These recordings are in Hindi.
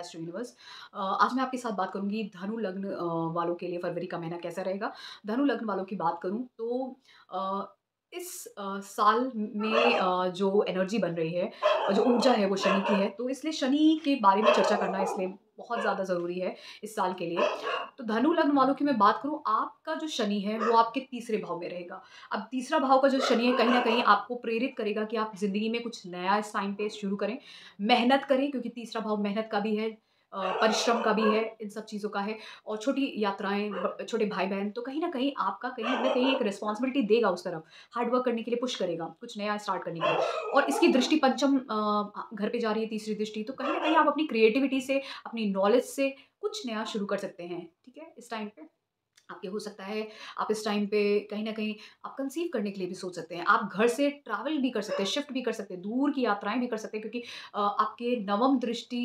Astro universe. आज मैं आपके साथ बात करूँगी धनु लग्न वालों के लिए फरवरी का महीना कैसा रहेगा। धनु लग्न वालों की बात करूँ तो अ, इस साल में जो एनर्जी बन रही है और जो ऊर्जा है वो शनि की है, तो इसलिए शनि के बारे में चर्चा करना इसलिए बहुत ज़्यादा ज़रूरी है इस साल के लिए। तो धनु लग्न वालों की मैं बात करूँ, आपका जो शनि है वो आपके तीसरे भाव में रहेगा। अब तीसरा भाव का जो शनि है कहीं न कहीं आपको प्रेरित करेगा कि आप ज़िंदगी में कुछ नया इस टाइम पे शुरू करें, मेहनत करें, क्योंकि तीसरा भाव मेहनत का भी है, परिश्रम का भी है, इन सब चीज़ों का है और छोटी यात्राएँ, ब छोटे भाई-बहन, तो कहीं न कहीं आपका कहीं न कहीं एक रिस्पॉन्सिबिलिटी देगा उस तरफ, हार्ड वर्क करने के लिए पुश करेगा, कुछ नया स्टार्ट करने के लिए। और इसकी दृष्टि पंचम घर पे जा रही है, तीसरी दृष्टि, तो कहीं न कहीं आप अपनी क्रिएटिविटी से, अपनी नॉलेज से कुछ नया शुरू कर सकते हैं, ठीक है? इस टाइम पे। आपके हो सकता है आप इस टाइम पे कहीं न कहीं आप कंसीव करने के लिए भी सोच सकते हैं। आप घर से ट्रैवल भी कर सकते हैं, शिफ्ट भी कर सकते हैं, दूर की यात्राएँ भी कर सकते हैं, क्योंकि आपके नवम दृष्टि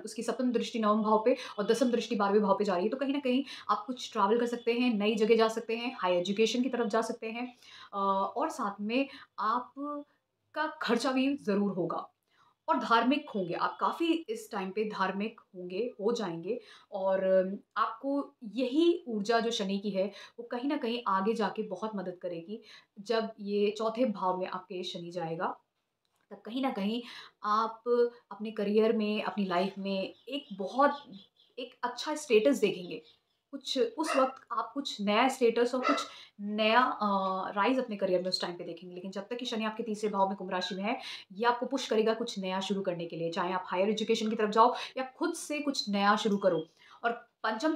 उसकी सप्तम दृष्टि नवम भाव पे और दसम दृष्टि 12वें भाव पे जा रही है। तो कहीं न कहीं आप कुछ ट्रैवल कर सकते हैं, नई जगह जा सकते हैं, हाई एजुकेशन की तरफ जा सकते हैं, और साथ में आपका खर्चा भी ज़रूर होगा। और धार्मिक होंगे, आप काफ़ी इस टाइम पे धार्मिक होंगे, हो जाएँगे, और आपको यही ऊर्जा जो शनि की है, वो कहीं न कहीं आगे जाके बहुत मदद करेगी। जब ये चौथे भाव में आपके शनि जाएगा, तब कहीं न कहीं आप अपने करियर में, अपनी लाइफ़ में एक अच्छा स्टेटस देखेंगे। कुछ उस वक़्त आप कुछ नया स्टेटस और कुछ नया राइज़ अपने करियर में उस टाइम पे देखेंगे। लेकिन जब तक कि शनि आपके तीसरे भाव में कुंभ राशि में है, ये आपको पुश करेगा कुछ नया शुरू करने के लिए। चाहे आप हायर एजुकेशन की तरफ जाओ या खुद से कुछ नया शुरू करो। और पंचम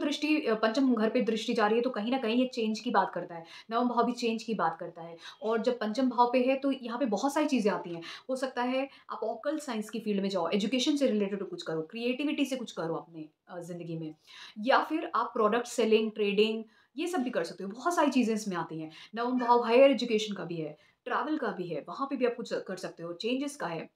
घर पे दृष्टि जा रही है, तो कहीं न कहीं ये चेंज की बात करता है। नवम भाव भी चेंज की बात करता है, और जब पंचम भाव पे है, तो यहाँ पे बहुत सारी चीज़ें आती हैं। हो सकता है आप ऑकल्ट साइंस की फ़ील्ड में जाओ, एजुकेशन से रिलेटेड कुछ करो, क्रिएटिविटी से कुछ करो अपने ज़िंदगी में, या फिर आप प्रोडक्ट सेलिंग, ट्रेडिंग, ये सब भी कर सकते हो। बहुत सारी चीज़ें इसमें आती हैं। नवम भाव हायर एजुकेशन का भी है, ट्रैवल का भी है, वहाँ पे भी आप कुछ कर सकते हो, चेंजेस का है।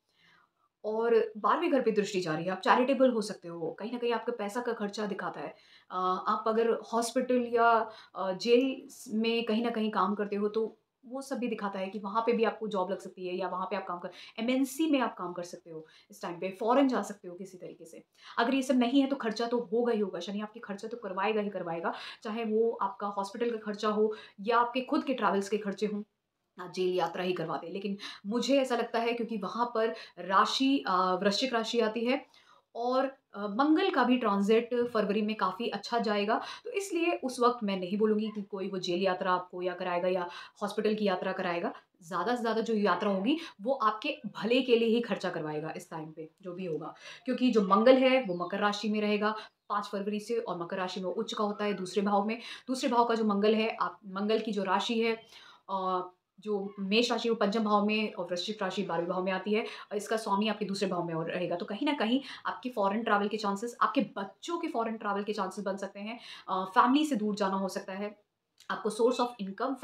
और 12वें घर पे दृष्टि जा रही है, आप चैरिटेबल हो सकते हो, कहीं न कहीं आपका पैसा का खर्चा दिखाता है। आप अगर हॉस्पिटल या जेल में कहीं न कहीं काम करते हो, तो वो सब भी दिखाता है कि वहाँ पे भी आपको जॉब लग सकती है, या वहाँ पे आप काम कर एमएनसी में आप काम कर सकते हो इस टाइम पे, फ़ॉरेन जा सकते हो किसी तरीके से। अगर ये सब नहीं है तो खर्चा तो होगा ही होगा, शनि आपके खर्चा तो करवाएगा ही करवाएगा, चाहे वो आपका हॉस्पिटल का खर्चा हो या आपके खुद के ट्रैवल्स के खर्चे हों। जेल यात्रा ही करवा दें। लेकिन मुझे ऐसा लगता है, क्योंकि वहाँ पर वृश्चिक राशि आती है, और मंगल का भी ट्रांज़िट फरवरी में काफ़ी अच्छा जाएगा। तो इसलिए उस वक़्त मैं नहीं बोलूँगी कि कोई वो जेल यात्रा आपको या कराएगा या हॉस्पिटल की यात्रा कराएगा। ज़्यादा से ज़्यादा जो यात्रा होगी वो आपके भले के लिए ही खर्चा करवाएगा इस टाइम पे, जो भी होगा। क्योंकि जो मंगल है वो मकर राशि में रहेगा 5 फरवरी से, और मकर राशि में उच्च का होता है दूसरे भाव में। दूसरे भाव का जो मंगल है, आप मंगल की जो राशि है, जो मेष राशि वो पंचम भाव में और वृश्चिक राशि 12वें भाव में आती है। इसका स्वामी आपके दूसरे भाव में और रहेगा। तो कहीं न कहीं आपके फ़ॉरेन ट्रैवल के चांसेस, आपके बच्चों के फ़ॉरेन ट्रैवल के चांसेस बन सकते हैं। फैमिली से दूर जाना हो सकता है। आपको सोर्स ऑफ इनकम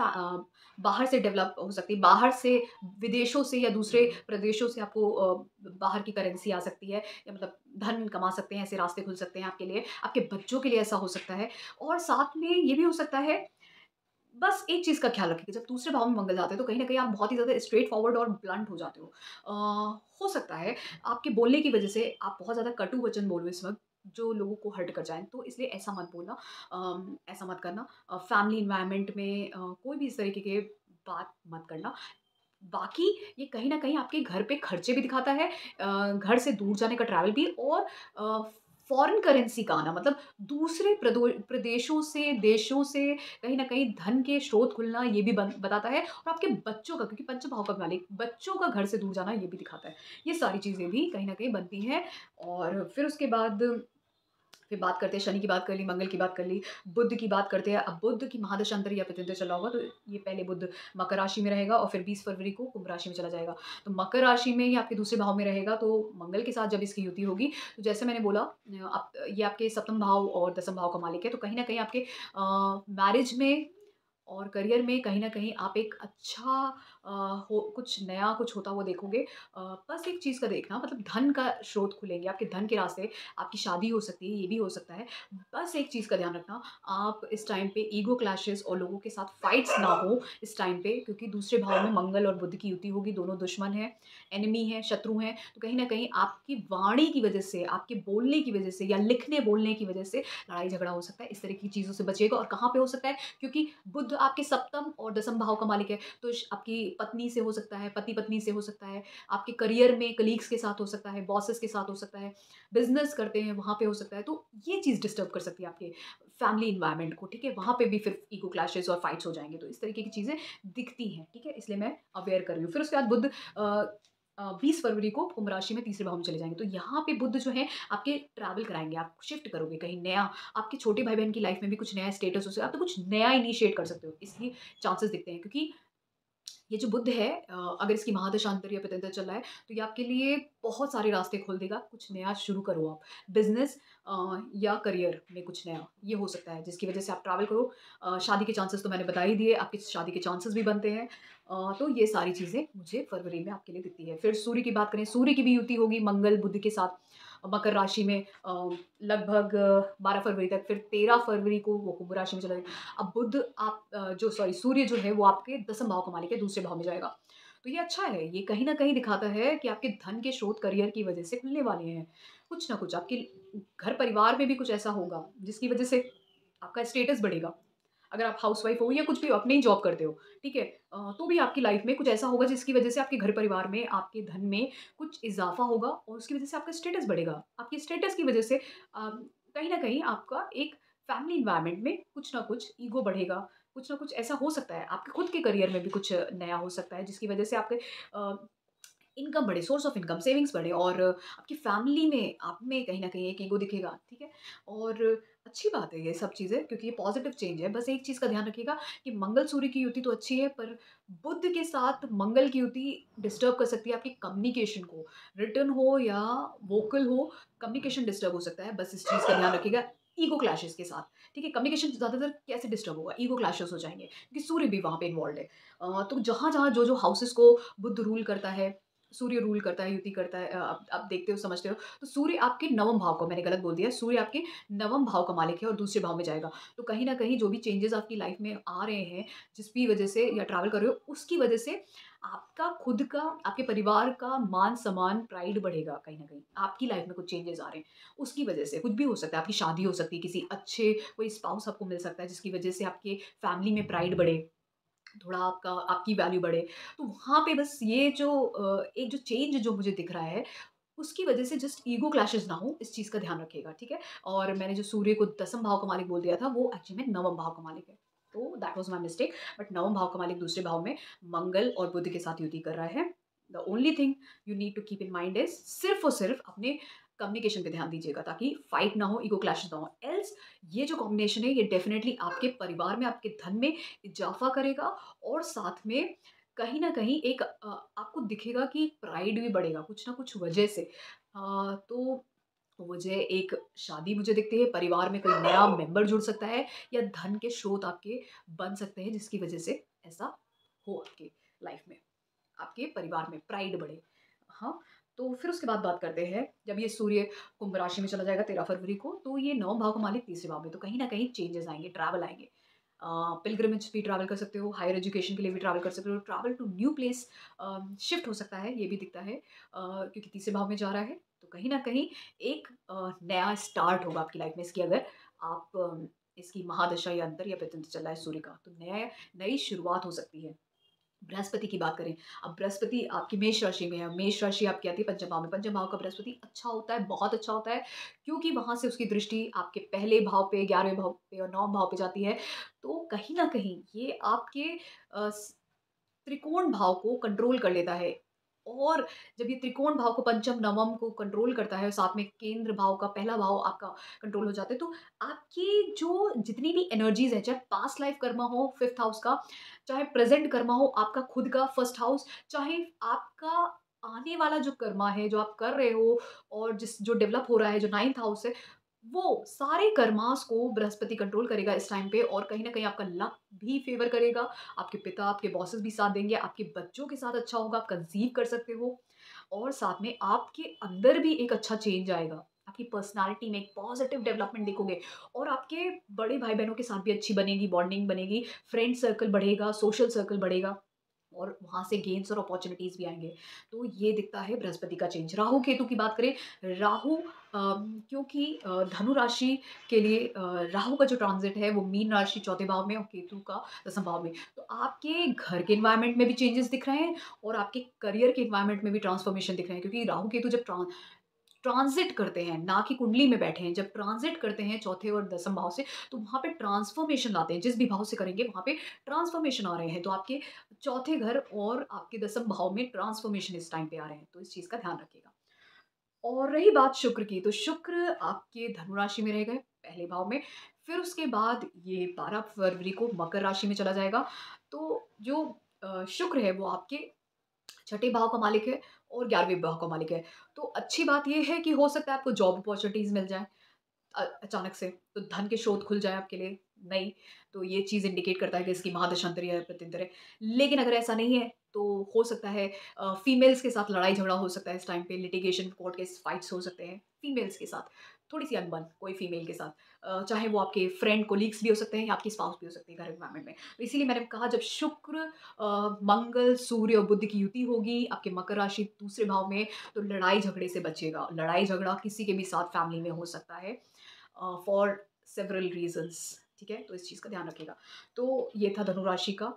बाहर से डेवलप हो सकती है। बाहर से, विदेशों से या दूसरे प्रदेशों से आपको बाहर की करेंसी आ सकती है, या मतलब धन कमा सकते हैं, ऐसे रास्ते खुल सकते हैं आपके लिए। आपके बच्चों के लिए ऐसा हो सकता है, और साथ में ये भी हो सकता है, बस एक चीज़ का ख़्याल रखिए, जब दूसरे भाव में मंगल जाते हैं, तो कहीं न कहीं आप बहुत ही ज़्यादा स्ट्रेट फॉरवर्ड और ब्लंट हो जाते हो। हो सकता है आपके बोलने की वज़ह से आप बहुत ज़्यादा कटु वचन बोलो इस वक़्त, जो लोगों को हर्ट कर जाएँ, तो इसलिए ऐसा मत बोलना, ऐसा मत करना। फैमिली एनवायरनमेंट में कोई भी इस तरीके के बात मत करना। बाकी ये कहीं न कहीं आपके घर पे खर्चे भी दिखाता है, घर से दूर जाने का ट्रैवल भी, और फ़ॉरेन करेंसी का आना, मतलब दूसरे प्रदेशों से, देशों से कहीं न कहीं धन के स्रोत खुलना, ये भी बताता है, और आपके बच्चों का, क्योंकि पंच भाव का मालिक, बच्चों का घर से दूर जाना ये भी दिखाता है। ये सारी चीज़ें भी कहीं न कहीं बनती हैं, और फिर उसके बाद फिर बात करते हैं, शनि की बात कर ली, मंगल की बात कर ली, बुध की बात करते हैं। अब बुध की महादशांतर या प्रतिंतर चल रहा होगा, तो ये पहले बुध मकर राशि में रहेगा और फिर 20 फरवरी को कुंभ राशि में चला जाएगा। तो मकर राशि में ये आपके दूसरे भाव में रहेगा, तो मंगल के साथ जब इसकी युति होगी, तो जैसे मैंने बोला, ये आपके सप्तम भाव और दसम भाव का मालिक है, तो कहीं न कहीं आपके मैरिज में और करियर में कहीं न कहीं आप एक अच्छा अ, हो कुछ नया कुछ होता हुआ देखोगे। बस एक चीज़ का देखना, मतलब धन का स्रोत खुलेंगे, आपके धन के रास्ते, आपकी शादी हो सकती है, ये भी हो सकता है। बस एक चीज़ का ध्यान रखना, आप इस टाइम पे ईगो क्लैशेज़ और लोगों के साथ फाइट्स ना हो इस टाइम पे, क्योंकि दूसरे भाव में मंगल और बुध की युति होगी, दोनों दुश्मन हैं, एनिमी हैं, शत्रु हैं। तो कहीं न कहीं आपकी वाणी की वज़ह से, आपके बोलने की वज़ह से या लिखने-बोलने की वज़ह से लड़ाई-झगड़ा हो सकता है। इस तरह की चीज़ों से बचिएगा। और कहाँ पे हो सकता है? क्योंकि बुध आपके सप्तम और दसम भाव का मालिक है, तो श आपकी पत्नी से हो सकता है, पति-पत्नी से हो सकता है, आपके करियर में कलीग्स के साथ हो सकता है, बॉसेस के साथ हो सकता है, बिज़नेस करते हैं वहाँ पे हो सकता है। तो ये चीज़ डिस्टर्ब कर सकती है आपके फैमिली एनवायरनमेंट को, ठीक है? वहाँ पे भी फिर ईगो क्लैशेज़ और फाइट्स हो जाएँगे। तो इस तरीके की चीज़ें दिखती हैं, ठीक है? इसलिए मैं अवेयर कर रही हूँ। फिर उसके बाद बुध 20 फरवरी को कुंभ राशि में तीसरे भाव में चले जाएँगे। तो यहाँ पे बुध जो है आपके ट्रैवल कराएँगे, आप शिफ्ट करोगे कहीं नया, आपके छोटे भाई-बहन की लाइफ़ में भी कुछ नया स्टेटस हो सकता है, आप तो कुछ नया इनिशिएट कर सकते हो। इसलिए चांसेस दिखते हैं, क्योंकि ये जो बुध है अगर इसकी महादशांतर या पतंतर चल रहा है, तो ये आपके लिए बहुत सारे रास्ते खोल देगा। कुछ नया शुरू करो आप। बिज़नेस या करियर में कुछ नया, ये हो सकता है जिसकी वज़ह से आप ट्रैवल करो। शादी के चांसेस तो मैंने बता ही दिए, आपकी शादी के चांसेस भी बनते हैं। तो ये सारी चीज़ें मुझे फरवरी में आपके लिए दिखती है। फिर सूर्य की बात करें, सूर्य की भी युति होगी मंगल, बुध के साथ मकर राशि में लगभग 12 फरवरी तक, फिर 13 फरवरी को वो कुंभ राशि में चला जाएगा। अब बुध आप जो सॉरी सूर्य जो है वो आपके दसम भाव का मालिक है, दूसरे भाव में जाएगा। तो ये अच्छा है, ये कहीं न कहीं दिखाता है कि आपके धन के स्रोत करियर की वज़ह से खुलने वाले हैं। कुछ ना कुछ आपके घर परिवार में भी कुछ ऐसा होगा, जिसकी वज़ह से आपका स्टेटस बढ़ेगा। अगर आप हाउसवाइफ़ हो या कुछ भी हो, अपनी ही जॉब करते हो, ठीक है? तो भी आपकी लाइफ़ में कुछ ऐसा होगा जिसकी वज़ह से आपके घर परिवार में, आपके धन में कुछ इज़ाफ़ा होगा और उसकी वज़ह से आपका स्टेटस बढ़ेगा। आपकी स्टेटस की वज़ह से कहीं न कहीं आपका एक फैमिली एनवायरनमेंट में कुछ ना कुछ ईगो बढ़ेगा, कुछ ना कुछ ऐसा हो सकता है। आपके खुद के करियर में भी कुछ नया हो सकता है, जिसकी वज़ह से आपके इनकम बढ़े, सोर्स ऑफ इनकम, सेविंग्स बढ़े और आपकी फैमिली में, आप में कहीं न कहीं एक ईगो दिखेगा, ठीक है? और अच्छी बात है ये सब चीज़ें, क्योंकि ये पॉज़िटिव चेंज है। बस एक चीज़ का ध्यान रखिएगा कि मंगल-सूर्य की युति तो अच्छी है, पर बुध के साथ मंगल की युति डिस्टर्ब कर सकती है आपकी कम्युनिकेशन को। रिटन हो या वोकल हो, कम्युनिकेशन डिस्टर्ब हो सकता है। बस इस चीज़ का ध्यान रखिएगा ईगो क्लैशेज़ के साथ, ठीक है? कम्युनिकेशन ज़्यादातर कैसे डिस्टर्ब होगा? ईगो क्लैशेज़ हो जाएँगे, क्योंकि सूर्य भी वहाँ पे इन्वॉल्व्ड है। तो जहाँ-जहाँ, जो-जो हाउसेज़ को बुध रूल करता है, सूर्य रूल करता है, युति करता है, आप देखते हो, समझते हो। तो सूर्य आपके नवम भाव को, मैंने गलत बोल दिया, सूर्य आपके नवम भाव का मालिक है और दूसरे भाव में जाएगा। तो कहीं न कहीं जो भी चेंजेज़ आपकी लाइफ़ में आ रहे हैं, जिस भी वज़ह से या ट्रैवल कर रहे हो, उसकी वज़ह से आपका खुद का, आपके परिवार का मान-सम्मान, प्राइड बढ़ेगा कहीं न कहीं। आपकी लाइफ़ में कुछ चेंजेज़ आ रहे हैं, उसकी वज़ह से कुछ भी हो सकता है। आपकी शादी हो सकती है, किसी अच्छे कोई स्पाउस आपको मिल सकता है, जिसकी वज़ह से आपके फैमिली में प्राइड बढ़े। थोड़ा आपका, आपकी वैल्यू बढ़े। तो वहाँ पे बस ये जो एक जो चेंज जो मुझे दिख रहा है, उसकी वज़ह से जस्ट ईगो क्लैशेज़ ना हो, इस चीज़ का ध्यान रखिएगा, ठीक है? और मैंने जो सूर्य को दसम भाव का मालिक बोल दिया था, वो एक्चुअली में नवम भाव का मालिक है। तो that was my mistake, but नवम भाव का मालिक दूसरे भाव में मंगल और बुध के साथ युति कर रहा है। The only thing you need to keep in mind is सिर्फ़ और सिर्फ़ अपने कम्युनिकेशन पे ध्यान दीजिएगा, ताकि फाइट ना हो, ईगो क्लैशेज़ ना हो। एल्स ये जो कॉम्बिनेशन है, ये डेफ़िनिटली आपके परिवार में, आपके धन में इज़ाफ़ा करेगा और साथ में कहीं न कहीं एक आपको दिखेगा कि प्राइड भी बढ़ेगा कुछ ना कुछ वजह से। तो मुझे एक शादी मुझे दिखती है, परिवार में कोई नया मेंबर जुड़ सकता है या धन के स्रोत आपके बन सकते हैं, जिसकी वजह से ऐसा हो आपकी लाइफ़ में। आपके परिवार में प्राइड बढ़े। हाँ, तो फिर उसके बाद बात करते हैं, जब ये सूर्य कुंभ राशि में चला जाएगा 13 फरवरी को, तो ये नवम भाव का मालिक तीसरे भाव में, तो कहीं न कहीं चेंजेज़ आएँगे, ट्रैवल आएँगे। पिलग्रिमेज भी ट्रैवल कर सकते हो, हायर एजुकेशन के लिए भी ट्रैवल कर सकते हो, travel to new place shift हो सकता है, ये भी दिखता है क्योंकि तीसरे भाव में जा रहा है। तो कहीं न कहीं एक नया स्टार्ट होगा आपकी लाइफ़ में, इसकी अगर आप इसकी महादशा या अंतर या प्रत्यंतर चल रहा है सूर्य का, तो नई शुरुआत हो सकती है। बृहस्पति की बात करें, अब बृहस्पति आपकी मेष राशि में है, मेष राशि आपकी आती है पंचम भाव में, पंचम भाव का बृहस्पति अच्छा होता है, बहुत अच्छा होता है, क्योंकि वहाँ से उसकी दृष्टि आपके पहले भाव पे, 11वें भाव पे और 9वें भाव पे जाती है। तो कहीं न कहीं ये आपके अ, स त्रिकोण भाव को कंट्रोल कर लेता है और जब ये त्रिकोण भाव को, पंचम, नवम को कंट्रोल करता है, साथ में केंद्र भाव का पहला भाव आपका कंट्रोल हो जाता है, तो आपकी जो जितनी भी एनर्जीज़ हैं, चाहे पास्ट लाइफ कर्मा हो 5th हाउस का, चाहे प्रेज़ेंट कर्मा हो आपका खुद का 1st हाउस, चाहे आपका आने वाला जो कर्मा है, जो आप कर रहे हो और जो डेवलप हो रहा है, जो 9th हाउस है, वो सारे कर्मास को बृहस्पति कंट्रोल करेगा इस टाइम पे और कहीं न कहीं आपका लक भी फ़ेवर करेगा। आपके पिता, आपके बॉसेस भी साथ देंगे, आपके बच्चों के साथ अच्छा होगा, आप कंसीव कर सकते हो और साथ में आपके अंदर भी एक अच्छा चेंज आएगा। आपकी पर्सनैलिटी में एक पॉज़िटिव डेवलपमेंट देखोगे और आपके बड़े भाई-बहनों के साथ भी अच्छी बनेगी, बॉन्डिंग बनेगी, फ्रेंड सर्कल बढ़ेगा, सोशल सर्कल बढ़ेगा और वहाँ से गेन्स और अपॉर्च्युनिटीज़ भी आएँगे। तो ये दिखता है बृहस्पति का चेंज। राहु-केतु की बात करें, राहु क्योंकि धनु राशि के लिए राहु का जो ट्रांज़िट है वो मीन राशि चौथे भाव में और केतु का दसम भाव में। तो आपके घर के एनवायरनमेंट में भी चेंजेस दिख रहे हैं और आपके करियर के एनवायरनमेंट में भी ट्रांसफॉर्मेशन दिख रहे हैं क्योंकि राहु-केतु जब ट्रांज़िट करते हैं, ना कि कुंडली में बैठे हैं, जब ट्रांज़िट करते हैं चौथे और दसम भाव से, तो वहाँ पे ट्रांसफॉर्मेशन लाते हैं। जिस भी भाव से करेंगे वहाँ पे ट्रांसफॉर्मेशन आ रहे हैं। तो आपके चौथे घर और आपके दसम भाव में ट्रांसफॉर्मेशन इस टाइम पे आ रहे हैं। तो इस चीज़ का ध्यान रखिएगा। और रही बात शुक्र की, तो शुक्र आपके धनु राशि में रह गए, पहले भाव में। फिर उसके बाद ये 12 फरवरी को मकर राशि में चला जाएगा। तो जो शुक्र है वो आपके छठे भाव का मालिक है और 11वें भाव का मालिक है। तो अच्छी बात ये है कि हो सकता है आपको जॉब अपॉर्च्युनिटीज़ मिल जाएँ अचानक से, तो धन के स्रोत खुल जाए आपके लिए नई, तो ये चीज़ इंडिकेट करता है कि इसकी महादशांतर या प्रत्यंतर है। लेकिन अगर ऐसा नहीं है, तो हो सकता है फीमेल्स के साथ लड़ाई-झगड़ा हो सकता है इस टाइम पे, लिटिगेशन, कोर्ट केस, फाइट्स हो सकते हैं फीमेल्स के साथ, थोड़ी-सी अनबन कोई फीमेल के साथ। चाहे वो आपके फ्रेंड, कोलीग्स भी हो सकते हैं या आपकी स्पाउस भी हो सकती है घर एनवायरनमेंट में। तो इसीलिए मैंने कहा जब शुक्र, मंगल, सूर्य और बुध की युति होगी आपके मकर राशि दूसरे भाव में, तो लड़ाई-झगड़े से बचिएगा। लड़ाई-झगड़ा किसी के भी साथ फैमिली में हो सकता है फॉर सेवरल रीज़न्स, ठीक है? तो इस चीज़ का ध्यान रखिएगा। तो ये था धनु राशि का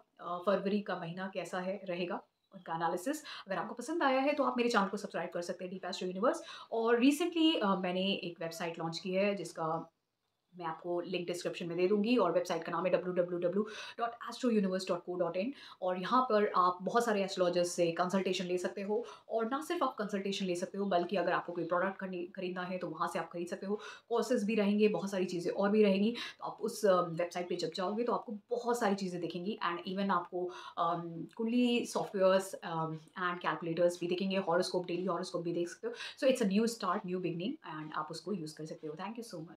फरवरी का महीना कैसा है रहेगा, उनका एनालिसिस। अगर आपको पसंद आया है तो आप मेरे चैनल को सब्सक्राइब कर सकते हैं डीप एस्ट्रो यूनिवर्स और रिसेंटली मैंने एक वेबसाइट लॉन्च की है जिसका मैं आपको लिंक डिस्क्रिप्शन में दे दूँगी और वेबसाइट का नाम है www.astrouniverse.co.in और यहाँ पर आप बहुत सारे एस्ट्रोलॉजर्स से कंसल्टेशन ले सकते हो और ना सिर्फ आप कंसल्टेशन ले सकते हो बल्कि अगर आपको कोई प्रोडक्ट खरीदना है तो वहाँ से आप खरीद सकते हो। कोर्सेज़ भी रहेंगे, बहुत सारी चीज़ें और भी रहेंगी। तो आप उस वेबसाइट पे जब जाओगे तो आपको बहुत सारी चीज़ें दिखेंगी एंड इवन आपको कुंडली सॉफ्टवेयर्स एंड कैलकुलेटर्स भी दिखेंगे, हॉरोस्कोप, डेली हॉरोस्कोप भी देख सकते हो। So it's a new start, new beginning and आप उसको यूज़ कर सकते हो। Thank you so much.